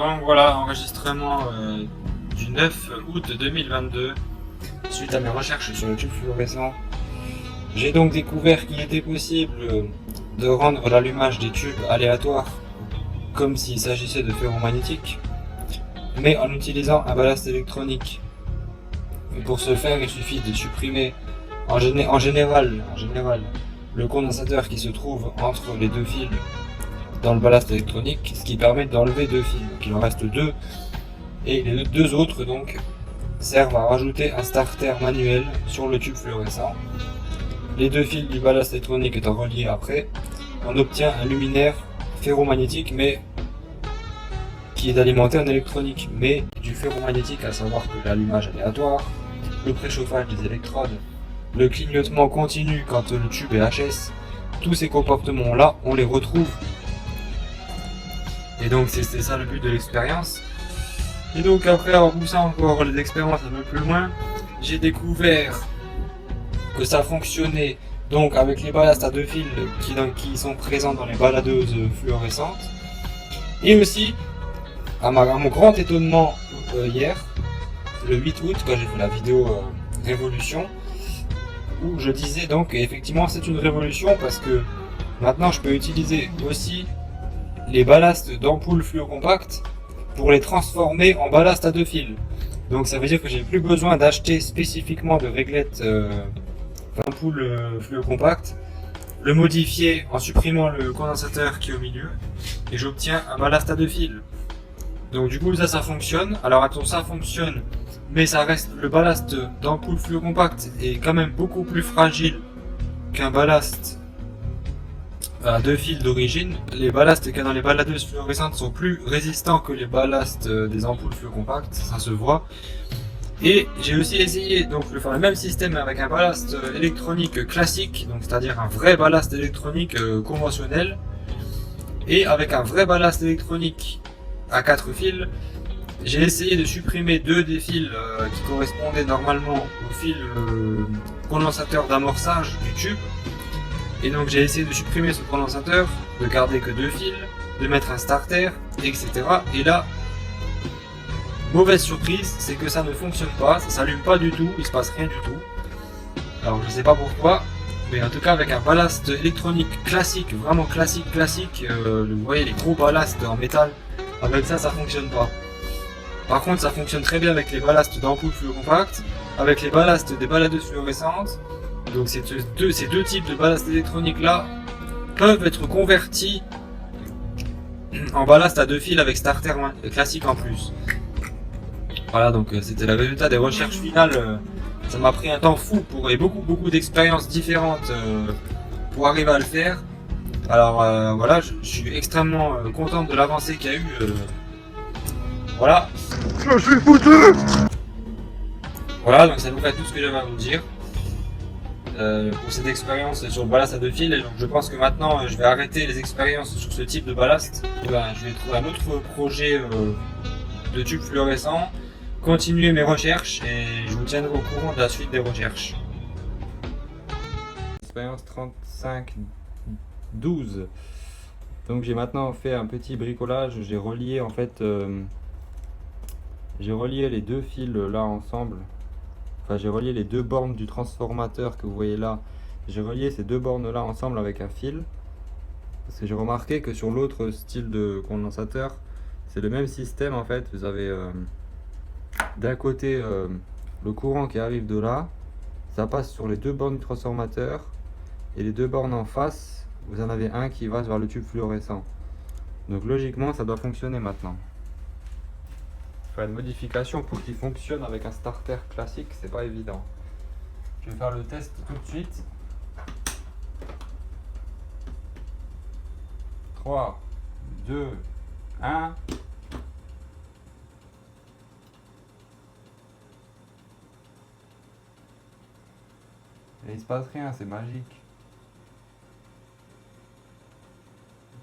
Donc voilà, enregistrement du 9 août 2022. Suite à mes recherches sur le tube fluorescent, j'ai donc découvert qu'il était possible de rendre l'allumage des tubes aléatoire, comme s'il s'agissait de ferromagnétiques, mais en utilisant un ballast électronique. Et pour ce faire, il suffit de supprimer en général le condensateur qui se trouve entre les deux fils dans le ballast électronique, ce qui permet d'enlever deux fils. Donc il en reste deux, et les deux autres donc servent à rajouter un starter manuel sur le tube fluorescent. Les deux fils du ballast électronique étant reliés après, on obtient un luminaire ferromagnétique mais qui est alimenté en électronique, mais du ferromagnétique, à savoir que l'allumage aléatoire, le préchauffage des électrodes, le clignotement continu quand le tube est HS, tous ces comportements-là, on les retrouve. Et donc c'est ça le but de l'expérience. Et donc après avoir poussé encore les expériences un peu plus loin, j'ai découvert que ça fonctionnait donc avec les ballasts à deux fils qui sont présents dans les baladeuses fluorescentes. Et aussi, à mon grand étonnement hier, le 8 août, quand j'ai fait la vidéo Révolution, où je disais donc effectivement c'est une révolution parce que maintenant je peux utiliser aussi les ballasts d'ampoules fluocompactes pour les transformer en ballast à deux fils. Donc ça veut dire que j'ai plus besoin d'acheter spécifiquement de réglettes d'ampoules fluocompactes, le modifier en supprimant le condensateur qui est au milieu, et j'obtiens un ballast à deux fils. Donc du coup ça fonctionne. Alors attention, ça fonctionne, mais ça reste, le ballast d'ampoule fluocompacte est quand même beaucoup plus fragile qu'un ballast à deux fils d'origine. Les ballasts qu'il y a dans les baladeuses fluorescentes sont plus résistants que les ballasts des ampoules fluocompactes, ça se voit. Et j'ai aussi essayé donc de faire le même système avec un ballast électronique classique, donc c'est-à-dire un vrai ballast électronique conventionnel, et avec un vrai ballast électronique à 4 fils. J'ai essayé de supprimer deux des fils qui correspondaient normalement au fil condensateur d'amorçage du tube. Et donc j'ai essayé de supprimer ce condensateur, de garder que deux fils, de mettre un starter, etc. Et là, mauvaise surprise, c'est que ça ne fonctionne pas, ça s'allume pas du tout, il se passe rien du tout. Alors je sais pas pourquoi, mais en tout cas avec un ballast électronique classique, vraiment classique, vous voyez les gros ballasts en métal, avec ça fonctionne pas. Par contre ça fonctionne très bien avec les ballasts d'ampoules fluocompactes, avec les ballasts des baladeuses fluorescentes. Donc ces deux types de ballasts électroniques là peuvent être convertis en ballast à deux fils avec starter classique en plus. Voilà, donc c'était le résultat des recherches finales. Ça m'a pris un temps fou et beaucoup d'expériences différentes pour arriver à le faire. Alors voilà, je suis extrêmement content de l'avancée qu'il y a eu. Voilà. Je suis foutu. Voilà, donc ça nous fait tout ce que j'avais à vous dire pour cette expérience sur le ballast à deux fils. Et donc je pense que maintenant je vais arrêter les expériences sur ce type de ballast. Et ben, je vais trouver un autre projet de tube fluorescent, continuer mes recherches et je vous tiendrai au courant de la suite des recherches. Expérience 35-12. Donc j'ai maintenant fait un petit bricolage, j'ai relié en fait les deux fils là ensemble. Enfin j'ai relié les deux bornes du transformateur que vous voyez là. J'ai relié ces deux bornes là ensemble avec un fil. Parce que j'ai remarqué que sur l'autre style de condensateur, c'est le même système en fait. Vous avez d'un côté le courant qui arrive de là, ça passe sur les deux bornes du transformateur, et les deux bornes en face, vous en avez un qui va vers le tube fluorescent. Donc logiquement ça doit fonctionner maintenant. Faire une modification pour qu'il fonctionne avec un starter classique, c'est pas évident. Je vais faire le test tout de suite. 3, 2, 1. Et il se passe rien, c'est magique.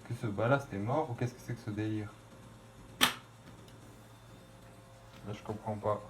Que ce ballast est mort ou qu'est-ce que c'est que ce délire? Là je comprends pas.